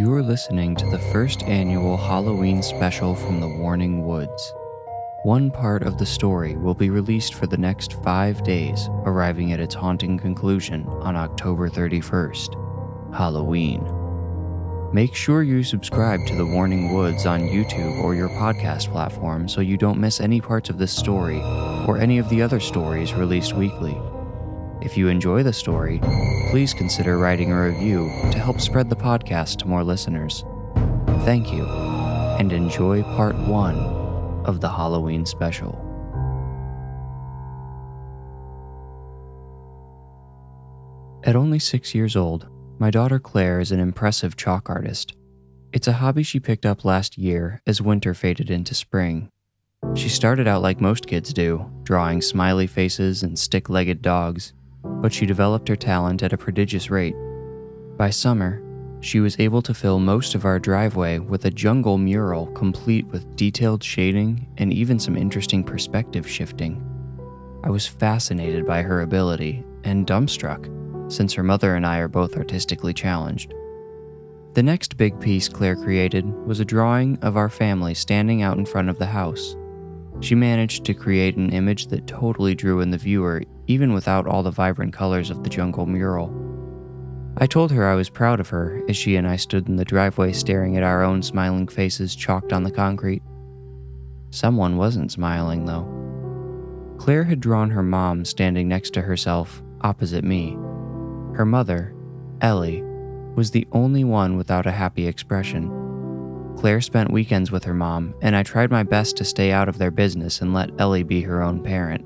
You are listening to the first annual Halloween special from the Warning Woods. One part of the story will be released for the next 5 days, arriving at its haunting conclusion on October 31st, Halloween. Make sure you subscribe to the Warning Woods on YouTube or your podcast platform so you don't miss any parts of this story or any of the other stories released weekly. If you enjoy the story, please consider writing a review to help spread the podcast to more listeners. Thank you, and enjoy part 1 of the Halloween special. At only 6 years old, my daughter Claire is an impressive chalk artist. It's a hobby she picked up last year as winter faded into spring. She started out like most kids do, drawing smiley faces and stick-legged dogs, but she developed her talent at a prodigious rate. By summer, she was able to fill most of our driveway with a jungle mural complete with detailed shading and even some interesting perspective shifting. I was fascinated by her ability and dumbstruck, since her mother and I are both artistically challenged. The next big piece Claire created was a drawing of our family standing out in front of the house. She managed to create an image that totally drew in the viewer, even without all the vibrant colors of the jungle mural. I told her I was proud of her as she and I stood in the driveway staring at our own smiling faces chalked on the concrete. Someone wasn't smiling, though. Claire had drawn her mom standing next to herself, opposite me. Her mother, Ellie, was the only one without a happy expression. Claire spent weekends with her mom, and I tried my best to stay out of their business and let Ellie be her own parent.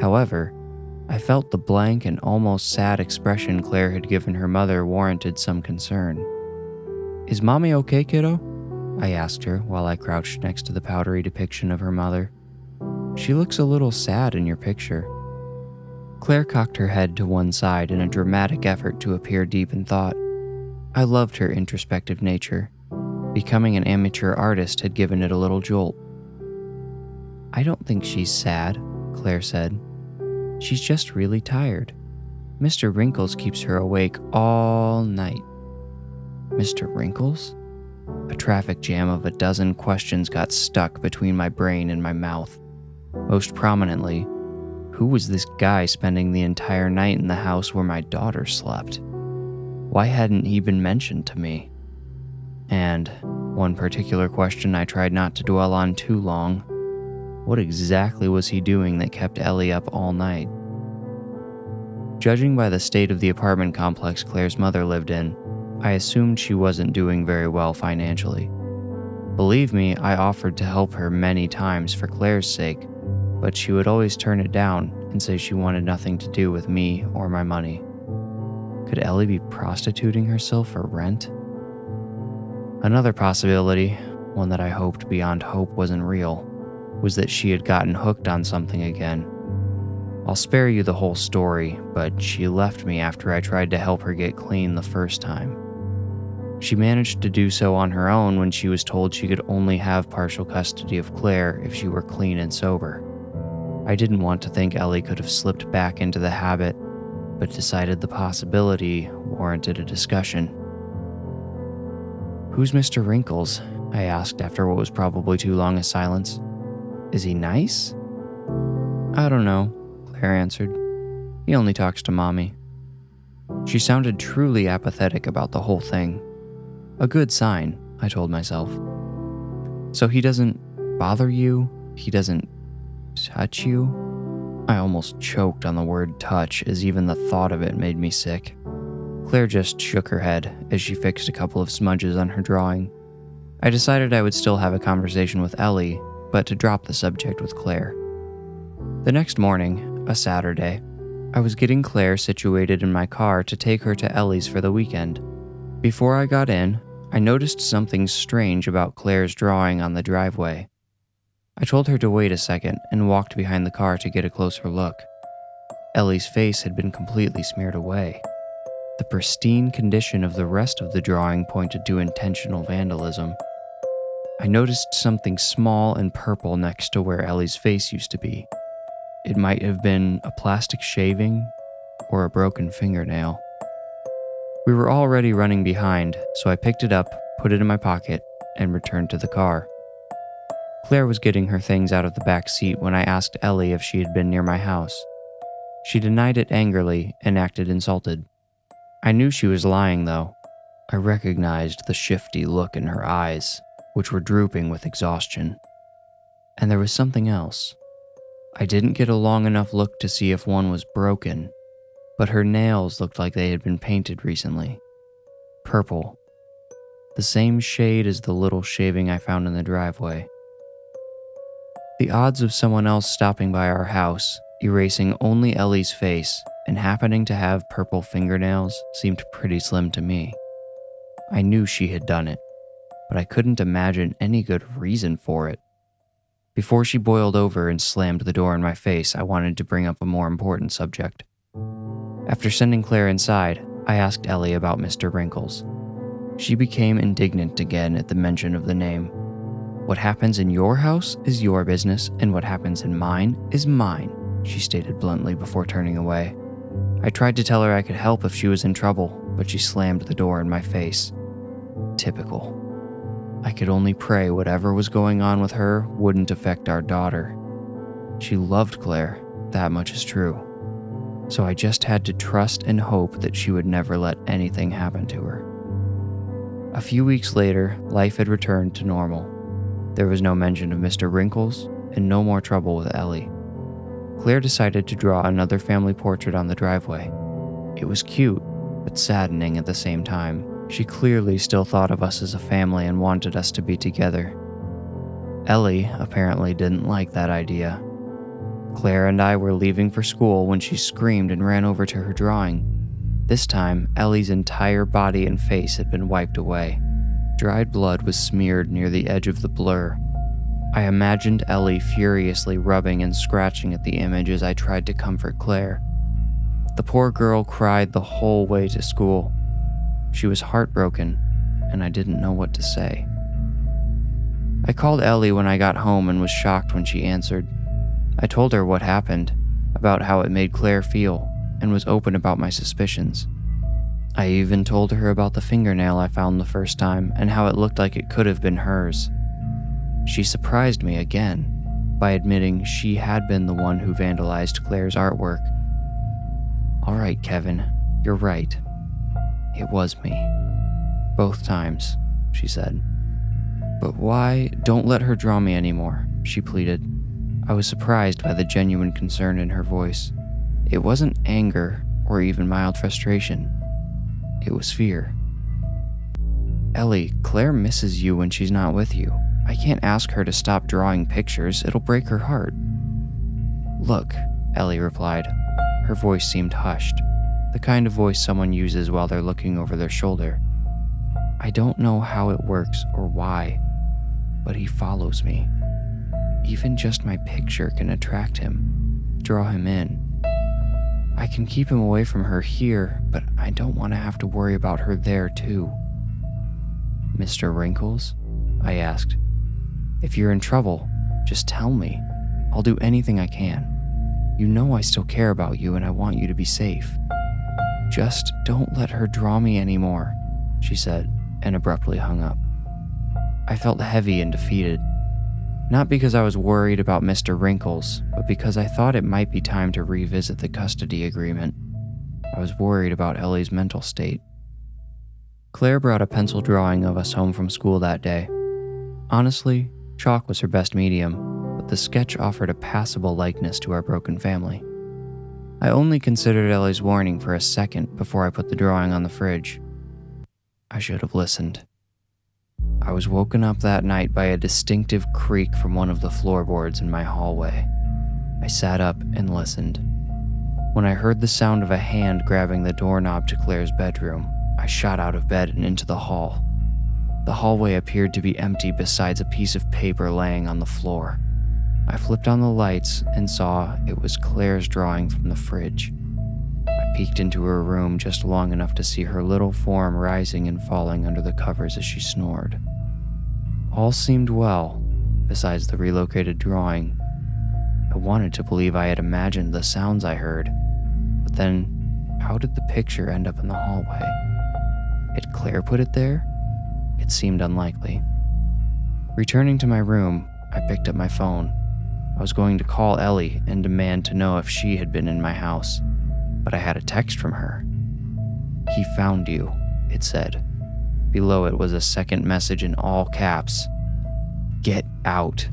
However, I felt the blank and almost sad expression Claire had given her mother warranted some concern. "Is Mommy okay, kiddo?" I asked her while I crouched next to the powdery depiction of her mother. "She looks a little sad in your picture." Claire cocked her head to one side in a dramatic effort to appear deep in thought. I loved her introspective nature. Becoming an amateur artist had given it a little jolt. "I don't think she's sad," Claire said. "She's just really tired. Mr. Wrinkles keeps her awake all night." Mr. Wrinkles? A traffic jam of a dozen questions got stuck between my brain and my mouth. Most prominently, who was this guy spending the entire night in the house where my daughter slept? Why hadn't he been mentioned to me? And one particular question I tried not to dwell on too long: what exactly was he doing that kept Ellie up all night? Judging by the state of the apartment complex Claire's mother lived in, I assumed she wasn't doing very well financially. Believe me, I offered to help her many times for Claire's sake, but she would always turn it down and say she wanted nothing to do with me or my money. Could Ellie be prostituting herself for rent? Another possibility, one that I hoped beyond hope wasn't real, was that she had gotten hooked on something again. I'll spare you the whole story, but she left me after I tried to help her get clean the first time. She managed to do so on her own when she was told she could only have partial custody of Claire if she were clean and sober. I didn't want to think Ellie could have slipped back into the habit, but decided the possibility warranted a discussion. "Who's Mr. Wrinkles?" I asked after what was probably too long a silence. "Is he nice?" "I don't know," Claire answered. "He only talks to Mommy." She sounded truly apathetic about the whole thing. A good sign, I told myself. "So he doesn't bother you? He doesn't touch you?" I almost choked on the word touch, as even the thought of it made me sick. Claire just shook her head as she fixed a couple of smudges on her drawing. I decided I would still have a conversation with Ellie, but to drop the subject with Claire. The next morning, a Saturday, I was getting Claire situated in my car to take her to Ellie's for the weekend. Before I got in, I noticed something strange about Claire's drawing on the driveway. I told her to wait a second and walked behind the car to get a closer look. Ellie's face had been completely smeared away. The pristine condition of the rest of the drawing pointed to intentional vandalism. I noticed something small and purple next to where Ellie's face used to be. It might have been a plastic shaving or a broken fingernail. We were already running behind, so I picked it up, put it in my pocket, and returned to the car. Claire was getting her things out of the back seat when I asked Ellie if she had been near my house. She denied it angrily and acted insulted. I knew she was lying, though. I recognized the shifty look in her eyes, which were drooping with exhaustion. And there was something else. I didn't get a long enough look to see if one was broken, but her nails looked like they had been painted recently. Purple. The same shade as the little shaving I found in the driveway. The odds of someone else stopping by our house, erasing only Ellie's face, and happening to have purple fingernails seemed pretty slim to me. I knew she had done it, but I couldn't imagine any good reason for it. Before she boiled over and slammed the door in my face, I wanted to bring up a more important subject. After sending Claire inside, I asked Ellie about Mr. Wrinkles. She became indignant again at the mention of the name. What happens in your house is your business, and what happens in mine is mine, she stated bluntly before turning away. I tried to tell her I could help if she was in trouble, but she slammed the door in my face. Typical. I could only pray whatever was going on with her wouldn't affect our daughter. She loved Claire, that much is true. So I just had to trust and hope that she would never let anything happen to her. A few weeks later, life had returned to normal. There was no mention of Mr. Wrinkles and no more trouble with Ellie. Claire decided to draw another family portrait on the driveway. It was cute, but saddening at the same time. She clearly still thought of us as a family and wanted us to be together. Ellie apparently didn't like that idea. Claire and I were leaving for school when she screamed and ran over to her drawing. This time, Ellie's entire body and face had been wiped away. Dried blood was smeared near the edge of the blur. I imagined Ellie furiously rubbing and scratching at the image as I tried to comfort Claire. The poor girl cried the whole way to school. She was heartbroken, and I didn't know what to say. I called Ellie when I got home and was shocked when she answered. I told her what happened, about how it made Claire feel, and was open about my suspicions. I even told her about the fingernail I found the first time and how it looked like it could have been hers. She surprised me again by admitting she had been the one who vandalized Claire's artwork. All right, Kevin, you're right. It was me. Both times, she said. But why? Don't let her draw me anymore, she pleaded. I was surprised by the genuine concern in her voice. It wasn't anger or even mild frustration. It was fear. Ellie, Claire misses you when she's not with you. I can't ask her to stop drawing pictures. It'll break her heart. Look, Ellie replied. Her voice seemed hushed, the kind of voice someone uses while they're looking over their shoulder. I don't know how it works or why, but he follows me. Even just my picture can attract him, draw him in. I can keep him away from her here, but I don't want to have to worry about her there too. Mr. Wrinkles? I asked. If you're in trouble, just tell me. I'll do anything I can. You know I still care about you and I want you to be safe. Just don't let her draw me anymore, she said, and abruptly hung up. I felt heavy and defeated. Not because I was worried about Mr. Wrinkles, but because I thought it might be time to revisit the custody agreement. I was worried about Ellie's mental state. Claire brought a pencil drawing of us home from school that day. Honestly, chalk was her best medium, but the sketch offered a passable likeness to our broken family. I only considered Ellie's warning for a second before I put the drawing on the fridge. I should have listened. I was woken up that night by a distinctive creak from one of the floorboards in my hallway. I sat up and listened. When I heard the sound of a hand grabbing the doorknob to Claire's bedroom, I shot out of bed and into the hall. The hallway appeared to be empty besides a piece of paper laying on the floor. I flipped on the lights and saw it was Claire's drawing from the fridge. I peeked into her room just long enough to see her little form rising and falling under the covers as she snored. All seemed well, besides the relocated drawing. I wanted to believe I had imagined the sounds I heard, but then how did the picture end up in the hallway? Had Claire put it there? It seemed unlikely. Returning to my room, I picked up my phone. I was going to call Ellie and demand to know if she had been in my house, but I had a text from her. "He found you," it said. Below it was a second message in all caps. "Get out."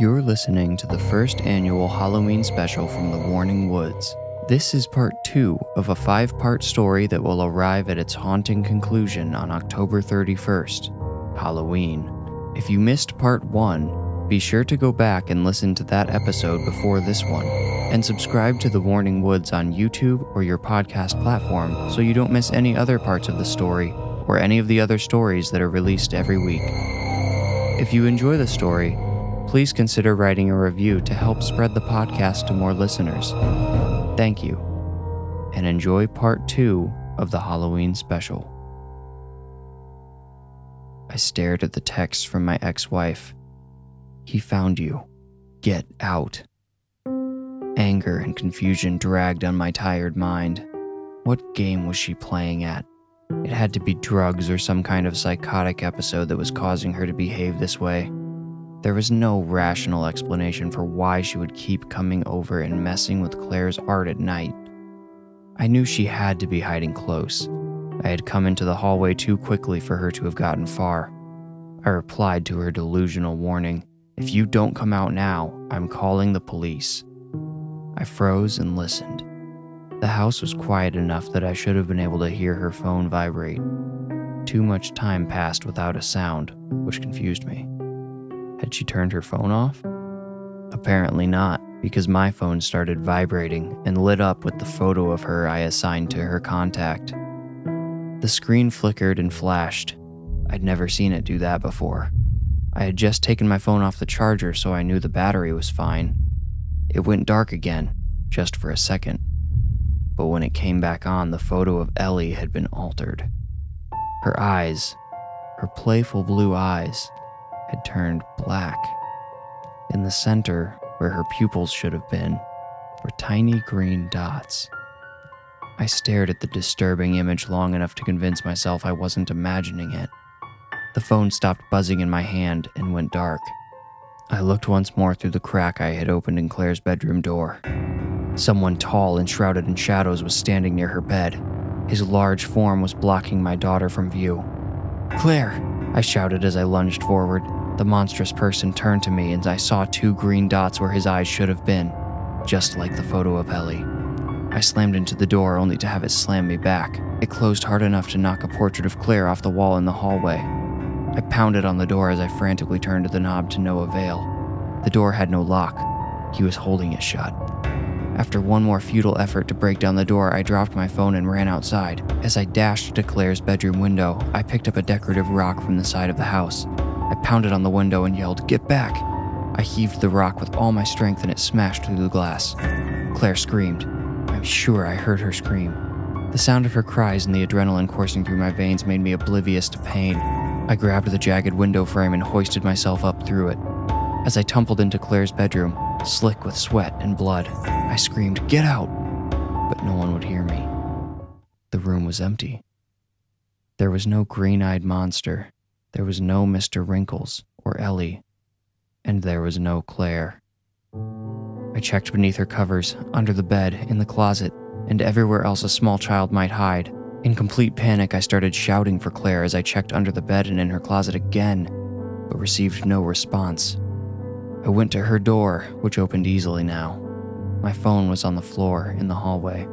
You're listening to the first annual Halloween special from the Warning Woods. This is part 2 of a 5-part story that will arrive at its haunting conclusion on October 31st, Halloween. If you missed part 1, be sure to go back and listen to that episode before this one, and subscribe to the Warning Woods on YouTube or your podcast platform so you don't miss any other parts of the story or any of the other stories that are released every week. If you enjoy the story, please consider writing a review to help spread the podcast to more listeners. Thank you, and enjoy part 2 of the Halloween special. I stared at the text from my ex-wife. "He found you. Get out." Anger and confusion dragged on my tired mind. What game was she playing at? It had to be drugs or some kind of psychotic episode that was causing her to behave this way. There was no rational explanation for why she would keep coming over and messing with Claire's art at night. I knew she had to be hiding close. I had come into the hallway too quickly for her to have gotten far. I replied to her delusional warning, "If you don't come out now, I'm calling the police." I froze and listened. The house was quiet enough that I should have been able to hear her phone vibrate. Too much time passed without a sound, which confused me. Had she turned her phone off? Apparently not, because my phone started vibrating and lit up with the photo of her I assigned to her contact. The screen flickered and flashed. I'd never seen it do that before. I had just taken my phone off the charger, so I knew the battery was fine. It went dark again, just for a second. But when it came back on, the photo of Ellie had been altered. Her eyes, her playful blue eyes, had turned black. In the center, where her pupils should have been, were tiny green dots. I stared at the disturbing image long enough to convince myself I wasn't imagining it. The phone stopped buzzing in my hand and went dark. I looked once more through the crack I had opened in Claire's bedroom door. Someone tall and shrouded in shadows was standing near her bed. His large form was blocking my daughter from view. "Claire!" I shouted as I lunged forward. The monstrous person turned to me and I saw 2 green dots where his eyes should have been, just like the photo of Ellie. I slammed into the door only to have it slam me back. It closed hard enough to knock a portrait of Claire off the wall in the hallway. I pounded on the door as I frantically turned the knob to no avail. The door had no lock. He was holding it shut. After one more futile effort to break down the door, I dropped my phone and ran outside. As I dashed to Claire's bedroom window, I picked up a decorative rock from the side of the house. I pounded on the window and yelled, "Get back!" I heaved the rock with all my strength and it smashed through the glass. Claire screamed. I'm sure I heard her scream. The sound of her cries and the adrenaline coursing through my veins made me oblivious to pain. I grabbed the jagged window frame and hoisted myself up through it. As I tumbled into Claire's bedroom, slick with sweat and blood, I screamed, "Get out!" But no one would hear me. The room was empty. There was no green-eyed monster. There was no Mr. Wrinkles or Ellie. And there was no Claire. I checked beneath her covers, under the bed, in the closet, and everywhere else a small child might hide. In complete panic, I started shouting for Claire as I checked under the bed and in her closet again, but received no response. I went to her door, which opened easily now. My phone was on the floor in the hallway.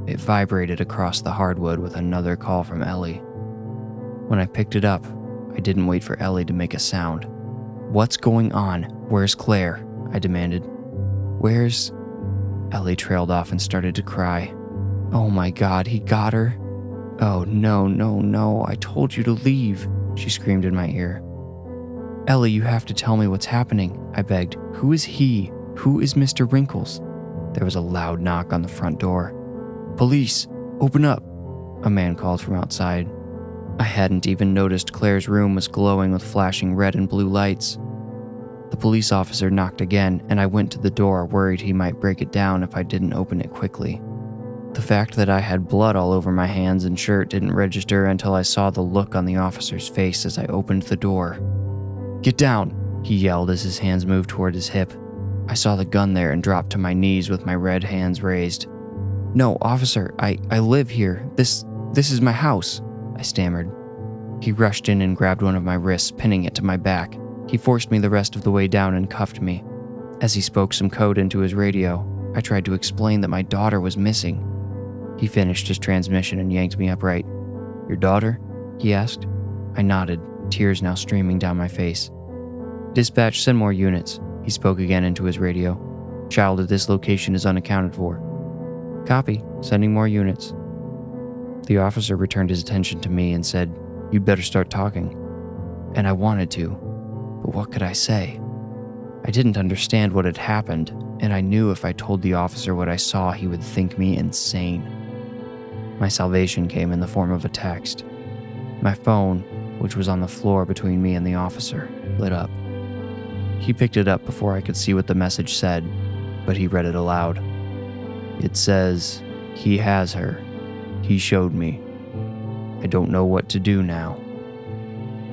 It vibrated across the hardwood with another call from Ellie. When I picked it up, I didn't wait for Ellie to make a sound. "What's going on? Where's Claire?" I demanded. "Where's..." Ellie trailed off and started to cry. "Oh my God, he got her." "Oh, no, no, no, I told you to leave," she screamed in my ear. "Ellie, you have to tell me what's happening," I begged. "Who is he? Who is Mr. Wrinkles?" There was a loud knock on the front door. "Police, open up," a man called from outside. I hadn't even noticed Claire's room was glowing with flashing red and blue lights. The police officer knocked again, and I went to the door, worried he might break it down if I didn't open it quickly. The fact that I had blood all over my hands and shirt didn't register until I saw the look on the officer's face as I opened the door. "Get down," he yelled as his hands moved toward his hip. I saw the gun there and dropped to my knees with my red hands raised. "No, officer, I live here. This is my house," I stammered. He rushed in and grabbed one of my wrists, pinning it to my back. He forced me the rest of the way down and cuffed me. As he spoke some code into his radio, I tried to explain that my daughter was missing. He finished his transmission and yanked me upright. "Your daughter?" he asked. I nodded, tears now streaming down my face. "Dispatch, send more units," he spoke again into his radio. "Child at this location is unaccounted for." "Copy, sending more units." The officer returned his attention to me and said, "You'd better start talking." And I wanted to, but what could I say? I didn't understand what had happened, and I knew if I told the officer what I saw, he would think me insane. My salvation came in the form of a text. My phone, which was on the floor between me and the officer, lit up. He picked it up before I could see what the message said, but he read it aloud. It says, "He has her. He showed me. I don't know what to do now."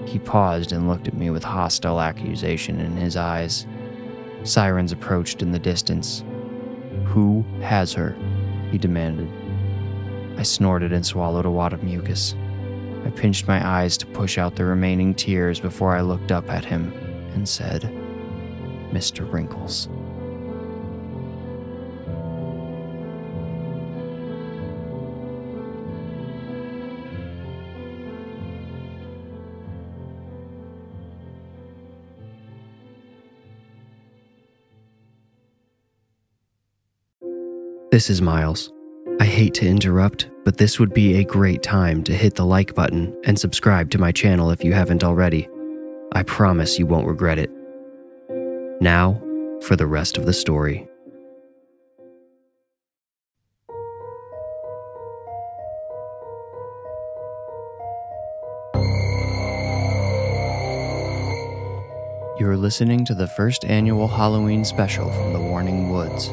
He paused and looked at me with hostile accusation in his eyes. Sirens approached in the distance. "Who has her?" he demanded. I snorted and swallowed a wad of mucus. I pinched my eyes to push out the remaining tears before I looked up at him and said, "Mr. Wrinkles." This is Miles. I hate to interrupt, but this would be a great time to hit the like button and subscribe to my channel if you haven't already. I promise you won't regret it. Now, for the rest of the story. You're listening to the first annual Halloween special from the Warning Woods.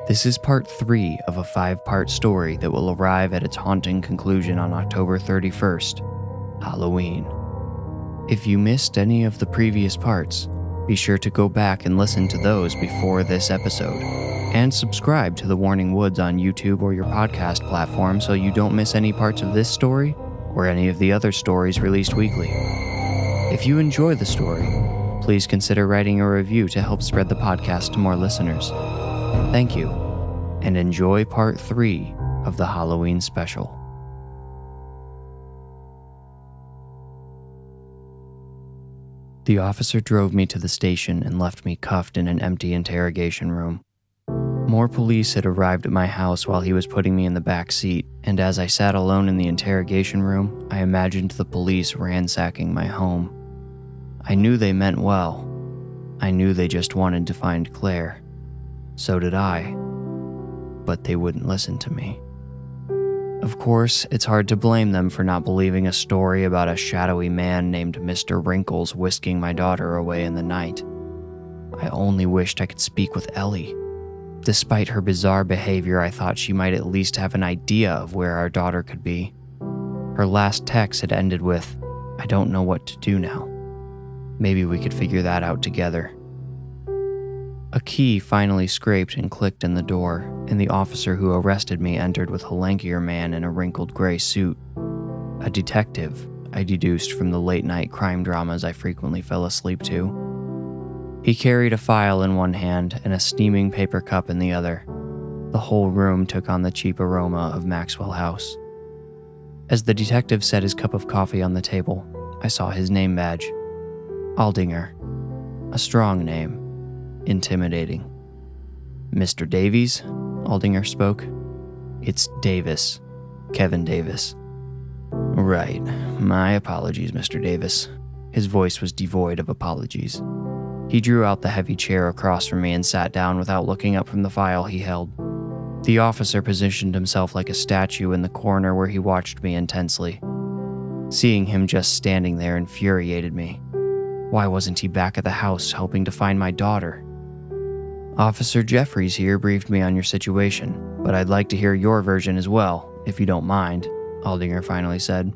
This is part 3 of a 5-part story that will arrive at its haunting conclusion on October 31st, Halloween. If you missed any of the previous parts, be sure to go back and listen to those before this episode, and subscribe to the Warning Woods on YouTube or your podcast platform so you don't miss any parts of this story or any of the other stories released weekly. If you enjoy the story, please consider writing a review to help spread the podcast to more listeners. Thank you, and enjoy part 3 of the Halloween special. The officer drove me to the station and left me cuffed in an empty interrogation room. More police had arrived at my house while he was putting me in the back seat, and as I sat alone in the interrogation room, I imagined the police ransacking my home. I knew they meant well. I knew they just wanted to find Claire. So did I, but they wouldn't listen to me. Of course, it's hard to blame them for not believing a story about a shadowy man named Mr. Wrinkles whisking my daughter away in the night. I only wished I could speak with Ellie. Despite her bizarre behavior, I thought she might at least have an idea of where our daughter could be. Her last text had ended with, "I don't know what to do now. Maybe we could figure that out together." A key finally scraped and clicked in the door, and the officer who arrested me entered with a lankier man in a wrinkled gray suit. A detective, I deduced from the late-night crime dramas I frequently fell asleep to. He carried a file in one hand and a steaming paper cup in the other. The whole room took on the cheap aroma of Maxwell House. As the detective set his cup of coffee on the table, I saw his name badge. Aldinger. A strong name. Intimidating. "Mr. Davies?" Aldinger spoke. "It's Davis. Kevin Davis." "Right. My apologies, Mr. Davis." His voice was devoid of apologies. He drew out the heavy chair across from me and sat down without looking up from the file he held. The officer positioned himself like a statue in the corner where he watched me intensely. Seeing him just standing there infuriated me. Why wasn't he back at the house helping to find my daughter? Officer Jeffries here briefed me on your situation, but I'd like to hear your version as well, if you don't mind, Aldinger finally said.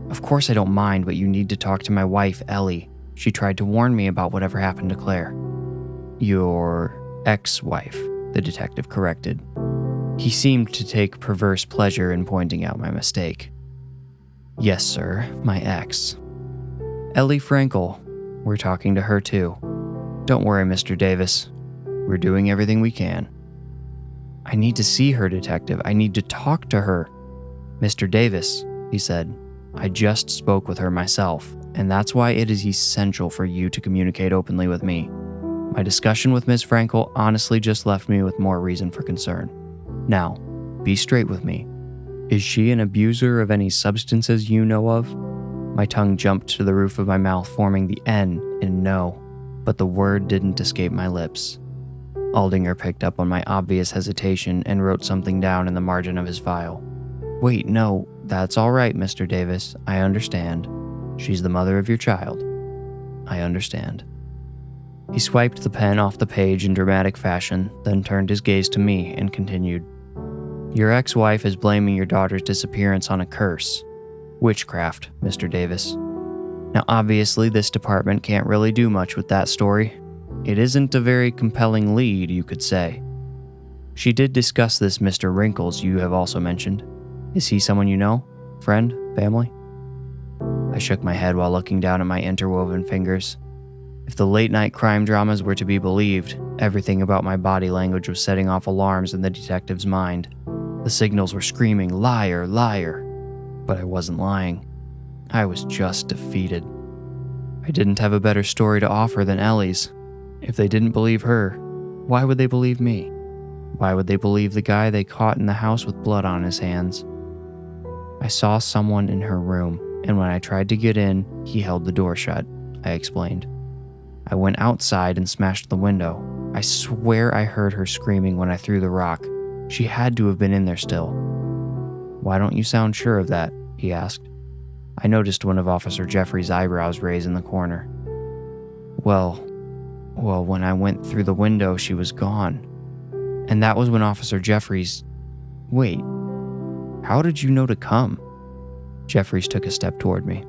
Of course I don't mind, but you need to talk to my wife, Ellie. She tried to warn me about whatever happened to Claire. Your ex-wife, the detective corrected. He seemed to take perverse pleasure in pointing out my mistake. Yes, sir, my ex. Ellie Frankel. We're talking to her too. Don't worry, Mr. Davis. We're doing everything we can. I need to see her, detective. I need to talk to her. Mr. Davis, he said, I just spoke with her myself, and that's why it is essential for you to communicate openly with me. My discussion with Ms. Frankel honestly just left me with more reason for concern. Now, be straight with me. Is she an abuser of any substances you know of? My tongue jumped to the roof of my mouth, forming the N in no, but the word didn't escape my lips. Aldinger picked up on my obvious hesitation and wrote something down in the margin of his file. Wait, no, that's all right, Mr. Davis. I understand. She's the mother of your child. I understand. He swiped the pen off the page in dramatic fashion, then turned his gaze to me and continued. Your ex-wife is blaming your daughter's disappearance on a curse. Witchcraft, Mr. Davis. Now obviously this department can't really do much with that story. It isn't a very compelling lead, you could say. She did discuss this Mr. Wrinkles you have also mentioned. Is he someone you know? Friend? Family? I shook my head while looking down at my interwoven fingers. If the late-night crime dramas were to be believed, everything about my body language was setting off alarms in the detective's mind. The signals were screaming, liar, liar. But I wasn't lying. I was just defeated. I didn't have a better story to offer than Ellie's. If they didn't believe her, why would they believe me? Why would they believe the guy they caught in the house with blood on his hands? I saw someone in her room, and when I tried to get in, he held the door shut, I explained. I went outside and smashed the window. I swear I heard her screaming when I threw the rock. She had to have been in there still. Why don't you sound sure of that? He asked. I noticed one of Officer Jeffries' eyebrows raise in the corner. Well, when I went through the window, she was gone. And that was when Officer Jeffries... Wait, how did you know to come? Jeffries took a step toward me.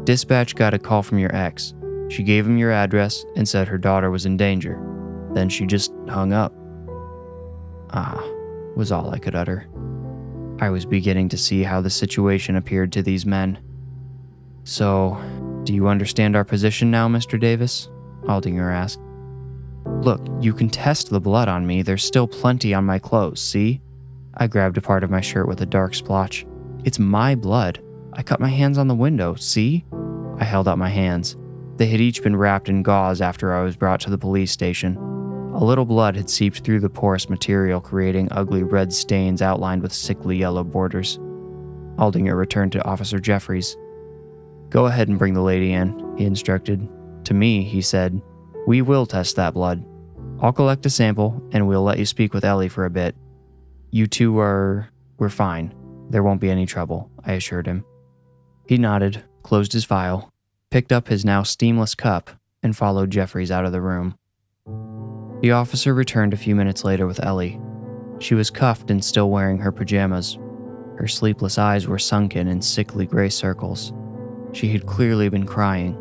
Dispatch got a call from your ex. She gave him your address and said her daughter was in danger. Then she just hung up. Was all I could utter. I was beginning to see how the situation appeared to these men. So, do you understand our position now, Mr. Davis? Aldinger asked. Look, you can test the blood on me. There's still plenty on my clothes, see? I grabbed a part of my shirt with a dark splotch. It's my blood. I cut my hands on the window, see? I held out my hands. They had each been wrapped in gauze after I was brought to the police station. A little blood had seeped through the porous material, creating ugly red stains outlined with sickly yellow borders. Aldinger returned to Officer Jeffries. Go ahead and bring the lady in, he instructed. To me, he said, we will test that blood. I'll collect a sample, and we'll let you speak with Ellie for a bit. You two we're fine. There won't be any trouble, I assured him. He nodded, closed his file, picked up his now steamless cup, and followed Jeffries out of the room. The officer returned a few minutes later with Ellie. She was cuffed and still wearing her pajamas. Her sleepless eyes were sunken in sickly gray circles. She had clearly been crying,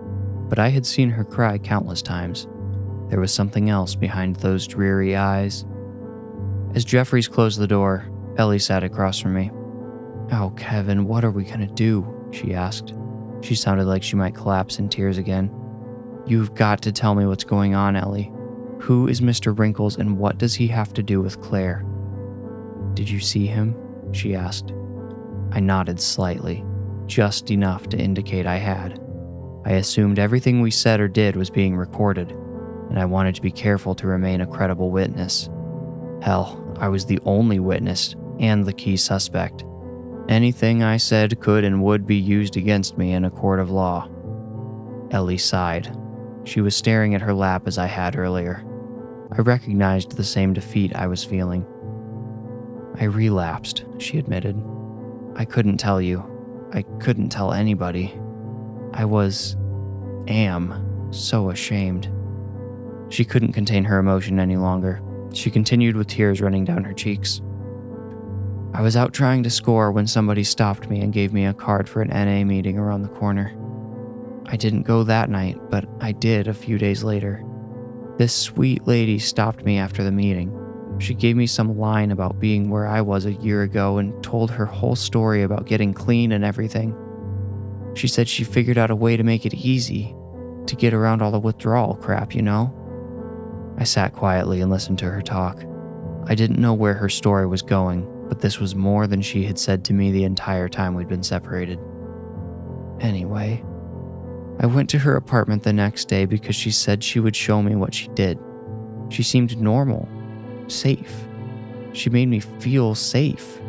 but I had seen her cry countless times. There was something else behind those dreary eyes. As Jeffries closed the door, Ellie sat across from me. Oh, Kevin, what are we gonna do? She asked. She sounded like she might collapse in tears again. You've got to tell me what's going on, Ellie. Who is Mr. Wrinkles and what does he have to do with Claire? Did you see him? She asked. I nodded slightly, just enough to indicate I had. I assumed everything we said or did was being recorded, and I wanted to be careful to remain a credible witness. Hell, I was the only witness and the key suspect. Anything I said could and would be used against me in a court of law. Ellie sighed. She was staring at her lap as I had earlier. I recognized the same defeat I was feeling. I relapsed, she admitted. I couldn't tell you. I couldn't tell anybody. I am so ashamed. She couldn't contain her emotion any longer. She continued with tears running down her cheeks. I was out trying to score when somebody stopped me and gave me a card for an NA meeting around the corner. I didn't go that night, but I did a few days later. This sweet lady stopped me after the meeting. She gave me some line about being where I was a year ago and told her whole story about getting clean and everything. She said she figured out a way to make it easy, to get around all the withdrawal crap, you know? I sat quietly and listened to her talk. I didn't know where her story was going, but this was more than she had said to me the entire time we'd been separated. Anyway, I went to her apartment the next day because she said she would show me what she did. She seemed normal, safe. She made me feel safe.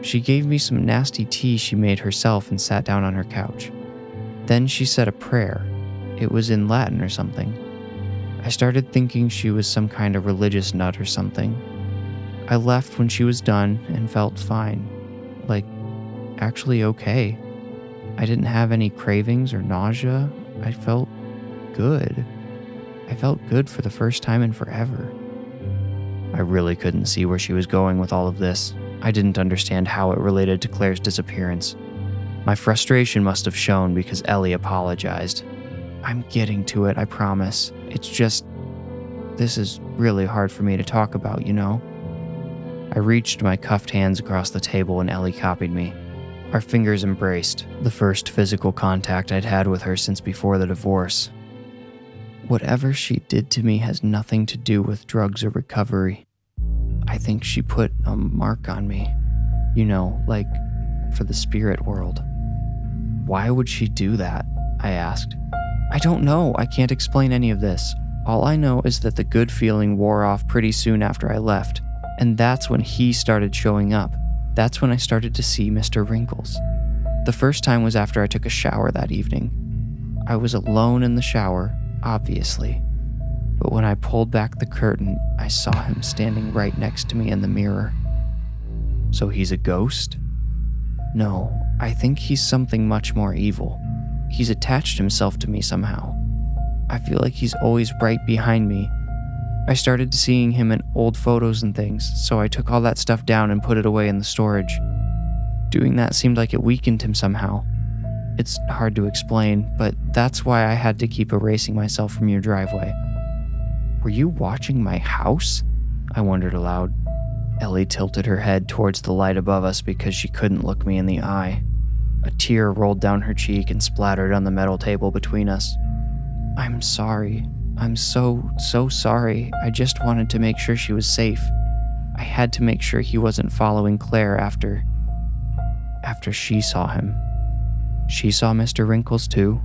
She gave me some nasty tea she made herself and sat down on her couch. Then she said a prayer. It was in Latin or something. I started thinking she was some kind of religious nut or something. I left when she was done and felt fine. Like, actually okay. I didn't have any cravings or nausea. I felt good. I felt good for the first time in forever. I really couldn't see where she was going with all of this. I didn't understand how it related to Claire's disappearance. My frustration must have shown because Ellie apologized. I'm getting to it, I promise. It's just, this is really hard for me to talk about, you know? I reached my cuffed hands across the table and Ellie copied me. Our fingers embraced, the first physical contact I'd had with her since before the divorce. Whatever she did to me has nothing to do with drugs or recovery. I think she put a mark on me. You know, like, for the spirit world. Why would she do that? I asked. I don't know. I can't explain any of this. All I know is that the good feeling wore off pretty soon after I left, and that's when he started showing up. That's when I started to see Mr. Wrinkles. The first time was after I took a shower that evening. I was alone in the shower, obviously. But when I pulled back the curtain, I saw him standing right next to me in the mirror. So he's a ghost? No, I think he's something much more evil. He's attached himself to me somehow. I feel like he's always right behind me. I started seeing him in old photos and things, so I took all that stuff down and put it away in the storage. Doing that seemed like it weakened him somehow. It's hard to explain, but that's why I had to keep erasing myself from your driveway. Were you watching my house? I wondered aloud. Ellie tilted her head towards the light above us because she couldn't look me in the eye. A tear rolled down her cheek and splattered on the metal table between us. I'm sorry. I'm so sorry. I just wanted to make sure she was safe. I had to make sure he wasn't following Claire after she saw him. She saw Mr. Wrinkles too.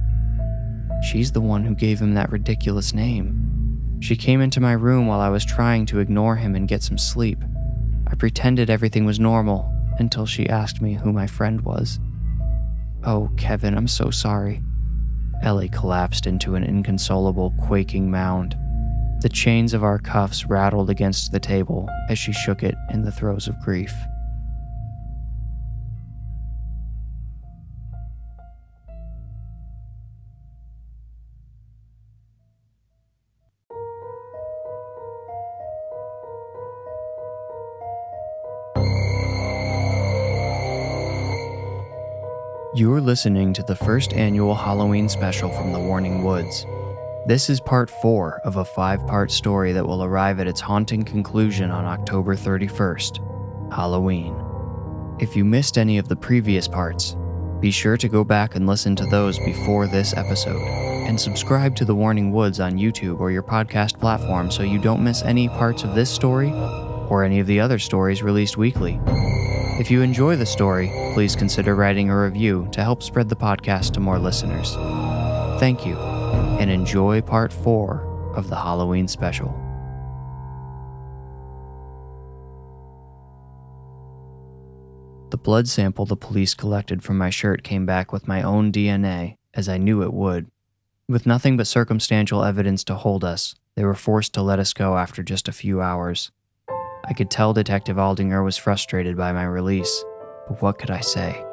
She's the one who gave him that ridiculous name. She came into my room while I was trying to ignore him and get some sleep. I pretended everything was normal until she asked me who my friend was. Oh, Kevin, I'm so sorry. Ellie collapsed into an inconsolable, quaking mound. The chains of our cuffs rattled against the table as she shook it in the throes of grief. You're listening to the first annual Halloween special from the Warning Woods. This is part 4 of a 5-part story that will arrive at its haunting conclusion on October 31st, Halloween. If you missed any of the previous parts, be sure to go back and listen to those before this episode, and subscribe to the Warning Woods on YouTube or your podcast platform so you don't miss any parts of this story or any of the other stories released weekly. If you enjoy the story, please consider writing a review to help spread the podcast to more listeners. Thank you, and enjoy part 4 of the Halloween special. The blood sample the police collected from my shirt came back with my own DNA, as I knew it would. With nothing but circumstantial evidence to hold us, they were forced to let us go after just a few hours. I could tell Detective Aldinger was frustrated by my release, but what could I say?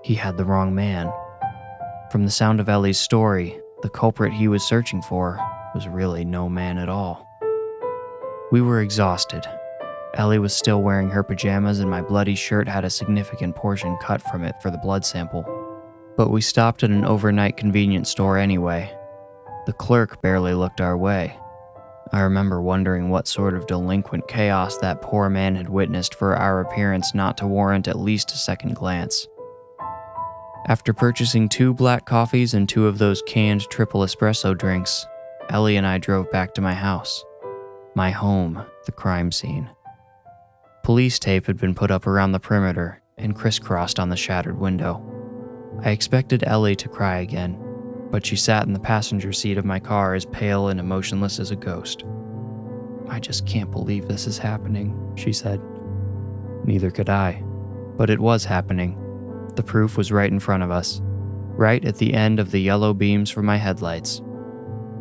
He had the wrong man. From the sound of Ellie's story, the culprit he was searching for was really no man at all. We were exhausted. Ellie was still wearing her pajamas and my bloody shirt had a significant portion cut from it for the blood sample. But we stopped at an overnight convenience store anyway. The clerk barely looked our way. I remember wondering what sort of delinquent chaos that poor man had witnessed for our appearance not to warrant at least a second glance. After purchasing 2 black coffees and 2 of those canned triple espresso drinks, Ellie and I drove back to my house. My home, the crime scene. Police tape had been put up around the perimeter and crisscrossed on the shattered window. I expected Ellie to cry again, but she sat in the passenger seat of my car as pale and emotionless as a ghost. "I just can't believe this is happening," she said. Neither could I, but it was happening. The proof was right in front of us, right at the end of the yellow beams from my headlights.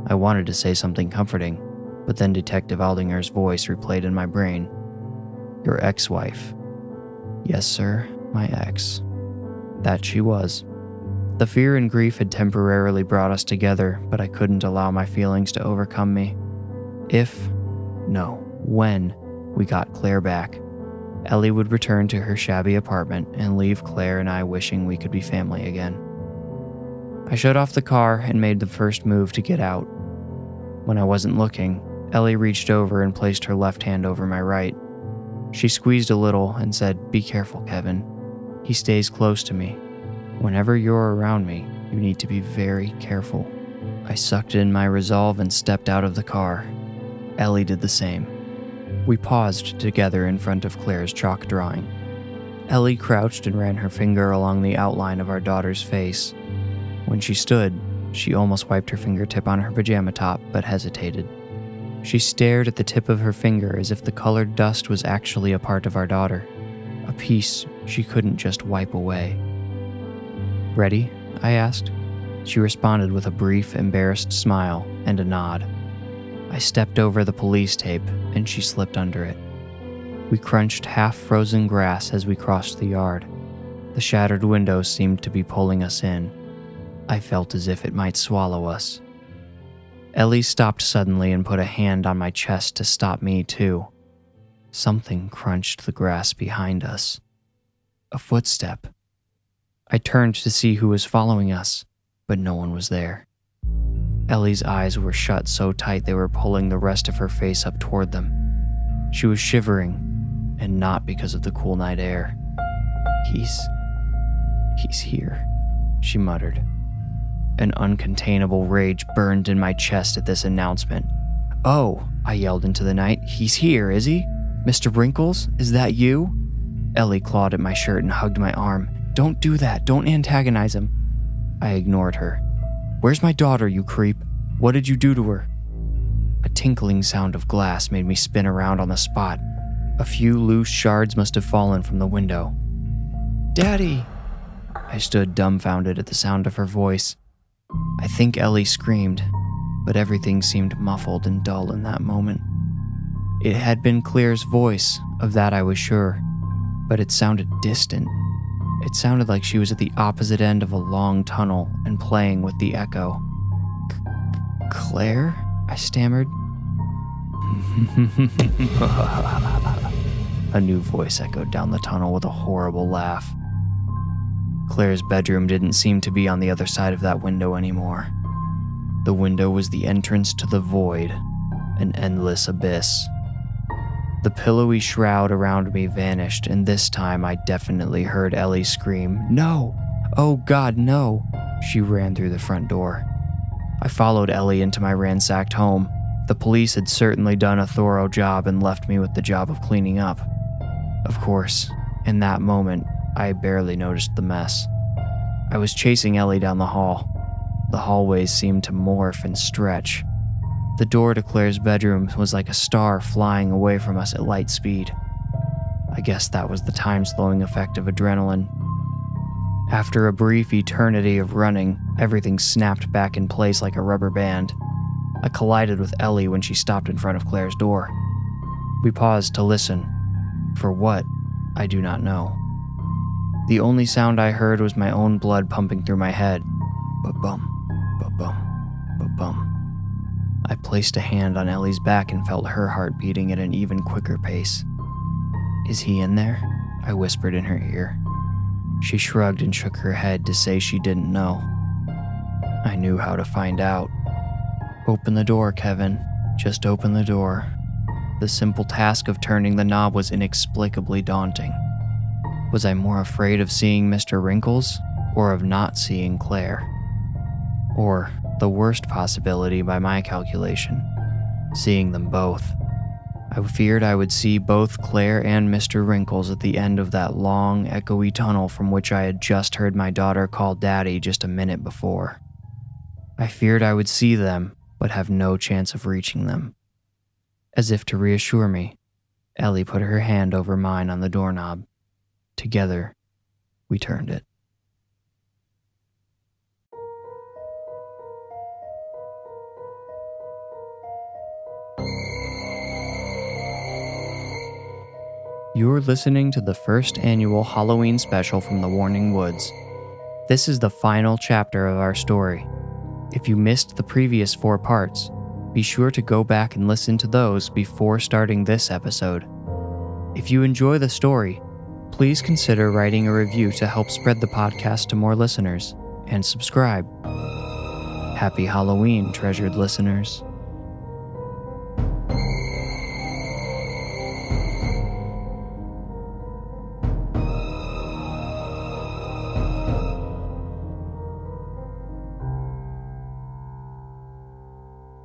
I wanted to say something comforting, but then Detective Aldinger's voice replayed in my brain. "Your ex-wife." Yes, sir, my ex. That she was. The fear and grief had temporarily brought us together, but I couldn't allow my feelings to overcome me. When we got Claire back, Ellie would return to her shabby apartment and leave Claire and I wishing we could be family again. I shut off the car and made the first move to get out. When I wasn't looking, Ellie reached over and placed her left hand over my right. She squeezed a little and said, "Be careful, Kevin. He stays close to me. Whenever you're around me, you need to be very careful." I sucked in my resolve and stepped out of the car. Ellie did the same. We paused together in front of Claire's chalk drawing. Ellie crouched and ran her finger along the outline of our daughter's face. When she stood, she almost wiped her fingertip on her pajama top, but hesitated. She stared at the tip of her finger as if the colored dust was actually a part of our daughter, a piece she couldn't just wipe away. "Ready?" I asked. She responded with a brief, embarrassed smile and a nod. I stepped over the police tape, and she slipped under it. We crunched half-frozen grass as we crossed the yard. The shattered windows seemed to be pulling us in. I felt as if it might swallow us. Ellie stopped suddenly and put a hand on my chest to stop me too. Something crunched the grass behind us. A footstep. I turned to see who was following us, but no one was there. Ellie's eyes were shut so tight they were pulling the rest of her face up toward them. She was shivering, and not because of the cool night air. He's here," she muttered. An uncontainable rage burned in my chest at this announcement. "Oh," I yelled into the night, "he's here, is he? Mr. Wrinkles, is that you?" Ellie clawed at my shirt and hugged my arm. "Don't do that, don't antagonize him." I ignored her. "Where's my daughter, you creep? What did you do to her?" A tinkling sound of glass made me spin around on the spot. A few loose shards must have fallen from the window. "Daddy!" I stood dumbfounded at the sound of her voice. I think Ellie screamed, but everything seemed muffled and dull in that moment. It had been Claire's voice, of that I was sure, but it sounded distant. It sounded like she was at the opposite end of a long tunnel and playing with the echo. "Claire?" I stammered. A new voice echoed down the tunnel with a horrible laugh. Claire's bedroom didn't seem to be on the other side of that window anymore. The window was the entrance to the void, an endless abyss. The pillowy shroud around me vanished, and this time I definitely heard Ellie scream, "No! Oh God, no!" She ran through the front door. I followed Ellie into my ransacked home. The police had certainly done a thorough job and left me with the job of cleaning up. Of course, in that moment, I barely noticed the mess. I was chasing Ellie down the hall. The hallways seemed to morph and stretch. The door to Claire's bedroom was like a star flying away from us at light speed. I guess that was the time-slowing effect of adrenaline. After a brief eternity of running, everything snapped back in place like a rubber band. I collided with Ellie when she stopped in front of Claire's door. We paused to listen. For what, I do not know. The only sound I heard was my own blood pumping through my head. Ba-bum, ba-bum, ba-bum. I placed a hand on Ellie's back and felt her heart beating at an even quicker pace. "Is he in there?" I whispered in her ear. She shrugged and shook her head to say she didn't know. I knew how to find out. "Open the door, Kevin. Just open the door." The simple task of turning the knob was inexplicably daunting. Was I more afraid of seeing Mr. Wrinkles, or of not seeing Claire? Or, the worst possibility by my calculation, seeing them both. I feared I would see both Claire and Mr. Wrinkles at the end of that long, echoey tunnel from which I had just heard my daughter call Daddy just a minute before. I feared I would see them, but have no chance of reaching them. As if to reassure me, Ellie put her hand over mine on the doorknob. Together, we turned it. You're listening to the first annual Halloween special from the Warning Woods. This is the final chapter of our story. If you missed the previous 4 parts, be sure to go back and listen to those before starting this episode. If you enjoy the story, please consider writing a review to help spread the podcast to more listeners, and subscribe. Happy Halloween, treasured listeners.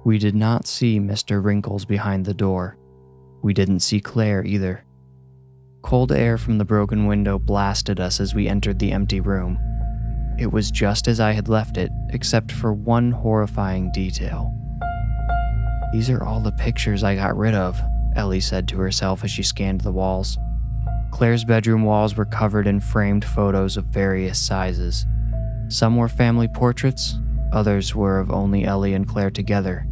We did not see Mr. Wrinkles behind the door. We didn't see Claire either. Cold air from the broken window blasted us as we entered the empty room. It was just as I had left it, except for one horrifying detail. "These are all the pictures I got rid of," Ellie said to herself as she scanned the walls. Claire's bedroom walls were covered in framed photos of various sizes. Some were family portraits, others were of only Ellie and Claire together.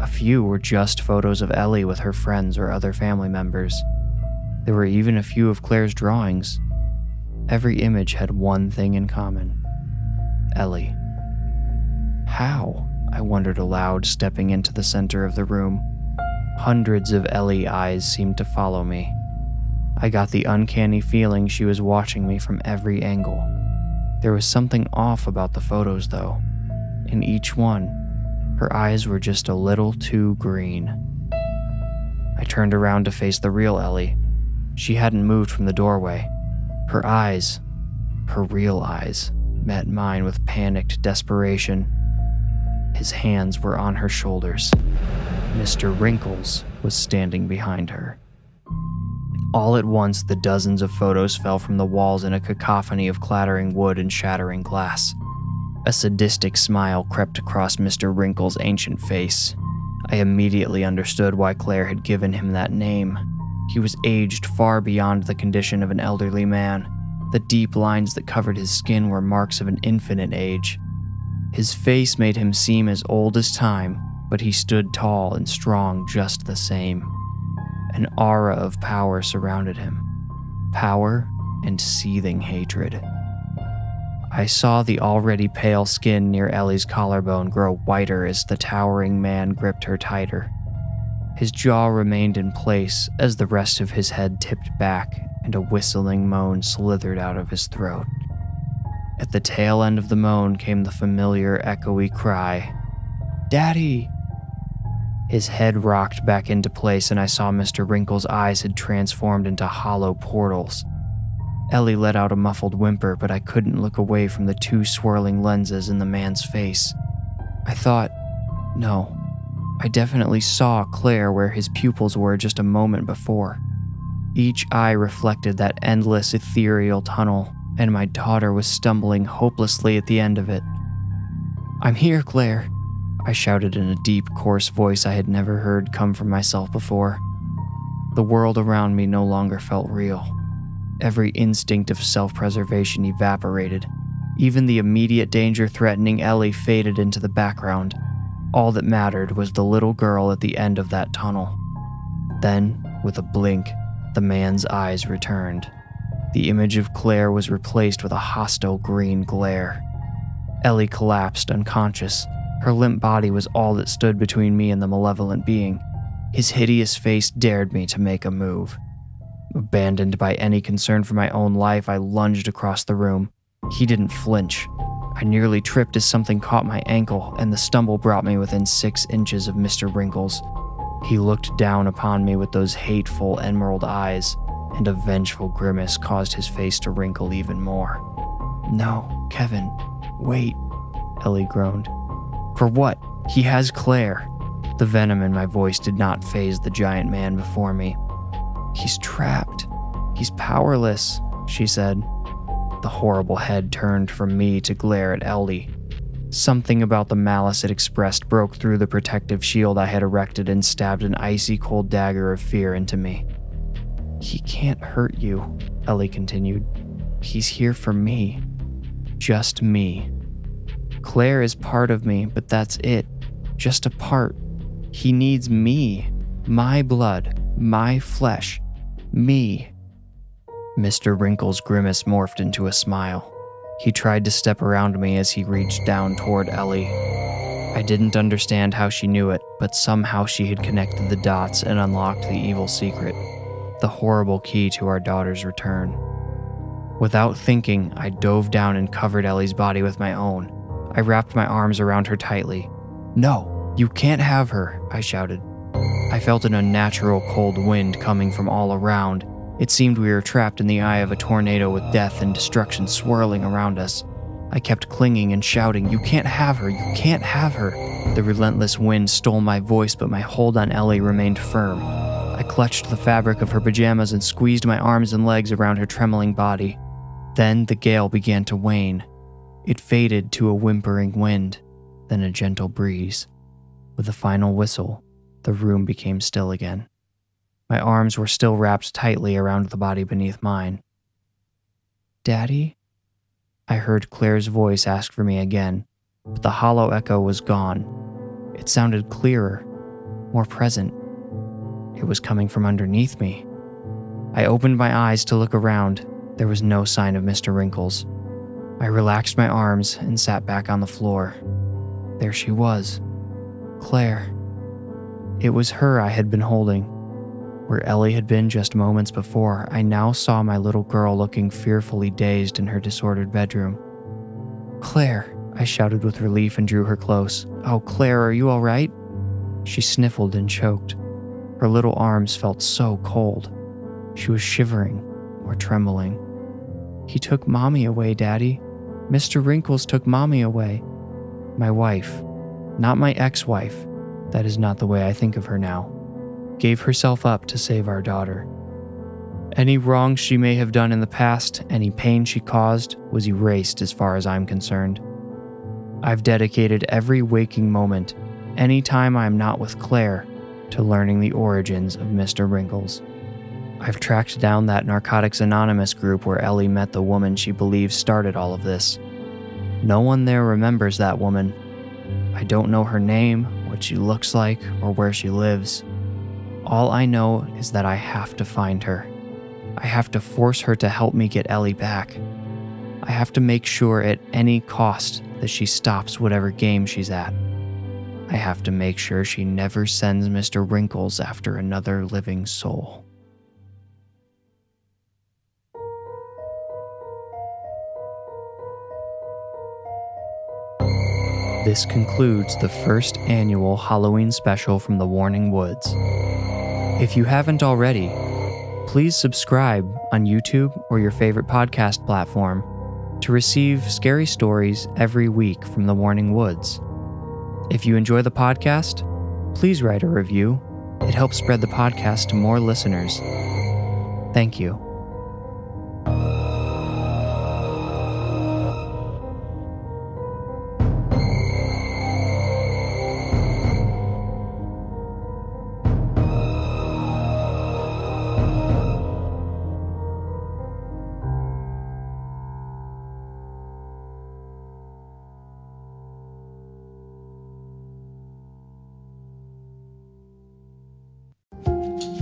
A few were just photos of Ellie with her friends or other family members. There were even a few of Claire's drawings. Every image had one thing in common: Ellie. How? I wondered aloud, stepping into the center of the room. Hundreds of Ellie eyes seemed to follow me. I got the uncanny feeling she was watching me from every angle. There was something off about the photos, though. In each one, her eyes were just a little too green. I turned around to face the real Ellie. She hadn't moved from the doorway. Her eyes, her real eyes, met mine with panicked desperation. His hands were on her shoulders. Mr. Wrinkles was standing behind her. All at once, the dozens of photos fell from the walls in a cacophony of clattering wood and shattering glass. A sadistic smile crept across Mr. Wrinkles' ancient face. I immediately understood why Claire had given him that name. He was aged far beyond the condition of an elderly man. The deep lines that covered his skin were marks of an infinite age. His face made him seem as old as time, but he stood tall and strong just the same. An aura of power surrounded him. Power and seething hatred. I saw the already pale skin near Ellie's collarbone grow whiter as the towering man gripped her tighter. His jaw remained in place as the rest of his head tipped back and a whistling moan slithered out of his throat. At the tail end of the moan came the familiar echoey cry, "Daddy!" His head rocked back into place and I saw Mr. Wrinkles' eyes had transformed into hollow portals. Ellie let out a muffled whimper, but I couldn't look away from the 2 swirling lenses in the man's face. I thought, no, I definitely saw Claire where his pupils were just a moment before. Each eye reflected that endless ethereal tunnel, and my daughter was stumbling hopelessly at the end of it. "I'm here, Claire," I shouted in a deep, coarse voice I had never heard come from myself before. The world around me no longer felt real. Every instinct of self-preservation evaporated. Even the immediate danger threatening Ellie faded into the background. All that mattered was the little girl at the end of that tunnel. Then, with a blink, the man's eyes returned. The image of Claire was replaced with a hostile green glare. Ellie collapsed, unconscious. Her limp body was all that stood between me and the malevolent being. His hideous face dared me to make a move. Abandoned by any concern for my own life, I lunged across the room. He didn't flinch. I nearly tripped as something caught my ankle, and the stumble brought me within 6 inches of Mr. Wrinkles. He looked down upon me with those hateful emerald eyes, and a vengeful grimace caused his face to wrinkle even more. "No, Kevin, wait," Ellie groaned. "For what? He has Claire." The venom in my voice did not faze the giant man before me. "He's trapped. He's powerless," she said. The horrible head turned from me to glare at Ellie. Something about the malice it expressed broke through the protective shield I had erected and stabbed an icy cold dagger of fear into me. "He can't hurt you," Ellie continued. "He's here for me. Just me. Claire is part of me, but that's it. Just a part. He needs me. My blood. My flesh. Me." Mr. Wrinkles' grimace morphed into a smile. He tried to step around me as he reached down toward Ellie. I didn't understand how she knew it, but somehow she had connected the dots and unlocked the evil secret, the horrible key to our daughter's return. Without thinking, I dove down and covered Ellie's body with my own. I wrapped my arms around her tightly. "No, you can't have her," I shouted. I felt an unnatural cold wind coming from all around. It seemed we were trapped in the eye of a tornado with death and destruction swirling around us. I kept clinging and shouting, "You can't have her, you can't have her." The relentless wind stole my voice, but my hold on Ellie remained firm. I clutched the fabric of her pajamas and squeezed my arms and legs around her trembling body. Then the gale began to wane. It faded to a whimpering wind, then a gentle breeze. With a final whistle, the room became still again. My arms were still wrapped tightly around the body beneath mine. "Daddy?" I heard Claire's voice ask for me again, but the hollow echo was gone. It sounded clearer, more present. It was coming from underneath me. I opened my eyes to look around. There was no sign of Mr. Wrinkles. I relaxed my arms and sat back on the floor. There she was, Claire. It was her I had been holding. Where Ellie had been just moments before, I now saw my little girl looking fearfully dazed in her disordered bedroom. "Claire," I shouted with relief and drew her close. "Oh, Claire, are you all right?" She sniffled and choked. Her little arms felt so cold. She was shivering or trembling. "He took Mommy away, Daddy. Mr. Wrinkles took Mommy away. My wife, not my ex-wife, that is not the way I think of her now, gave herself up to save our daughter. Any wrong she may have done in the past, any pain she caused, was erased as far as I'm concerned. I've dedicated every waking moment, any time I am not with Claire, to learning the origins of Mr. Wrinkles. I've tracked down that Narcotics Anonymous group where Ellie met the woman she believes started all of this. No one there remembers that woman. I don't know her name, what she looks like, or where she lives. All I know is that I have to find her. I have to force her to help me get Ellie back. I have to make sure at any cost that she stops whatever game she's at. I have to make sure she never sends Mr. Wrinkles after another living soul. This concludes the first annual Halloween special from the Warning Woods. If you haven't already, please subscribe on YouTube or your favorite podcast platform to receive scary stories every week from the Warning Woods. If you enjoy the podcast, please write a review. It helps spread the podcast to more listeners. Thank you.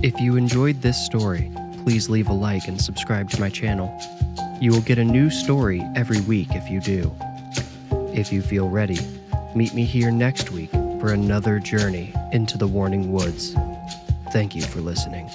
If you enjoyed this story, please leave a like and subscribe to my channel. You will get a new story every week if you do. If you feel ready, meet me here next week for another journey into the Warning Woods. Thank you for listening.